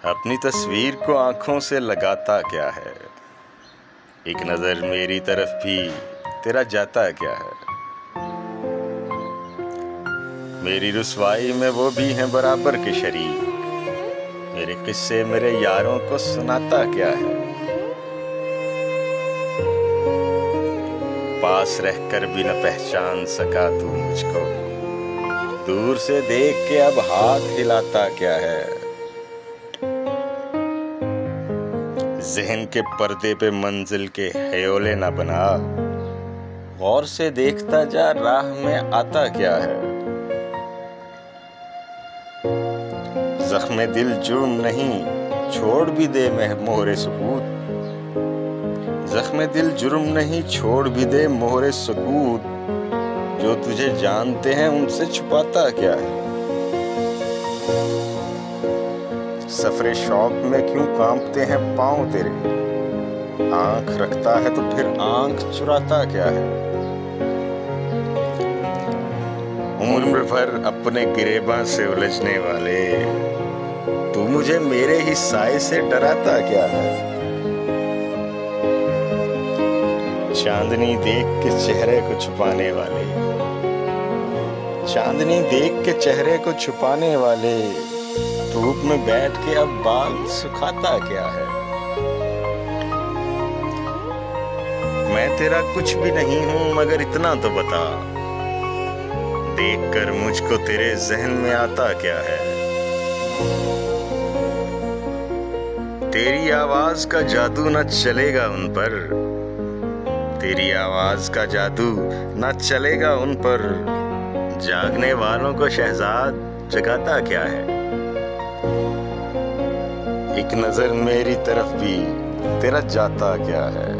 अपनी तस्वीर को आंखों से लगाता क्या है, एक नजर मेरी तरफ भी तेरा जाता क्या है। मेरी रुसवाई में वो भी हैं बराबर के शरीक, मेरे किस्से मेरे यारों को सुनाता क्या है। पास रहकर भी न पहचान सका तू मुझको, दूर से देख के अब हाथ हिलाता क्या है। ज़हन के पर्दे पे मंजिल के हयोले ना बना, गौर से देखता जा राह में आता क्या है। ज़ख्मे दिल जुर्म नहीं छोड़ भी दे मोहरे सुकूत, ज़ख्मे दिल जुर्म नहीं छोड़ भी दे मोहरे सुकूत, जो तुझे जानते हैं उनसे छुपाता क्या है। सफरे शौक में क्यों कांपते हैं पांव तेरे, आंख रखता है तो फिर आंख चुराता क्या है। उम्र भर अपने गिरेबां से उलझने वाले, तू मुझे मेरे ही साए से डराता क्या है। चांदनी देख के चेहरे को छुपाने वाले, चांदनी देख के चेहरे को छुपाने वाले, धूप में बैठ के अब बाल सुखाता क्या है। मैं तेरा कुछ भी नहीं हूं मगर इतना तो बता, देखकर मुझको तेरे जहन में आता क्या है। तेरी आवाज का जादू न चलेगा उन पर, तेरी आवाज का जादू न चलेगा उन पर, जागने वालों को शहजाद जगाता क्या है। एक नजर मेरी तरफ भी तेरा जाता क्या है।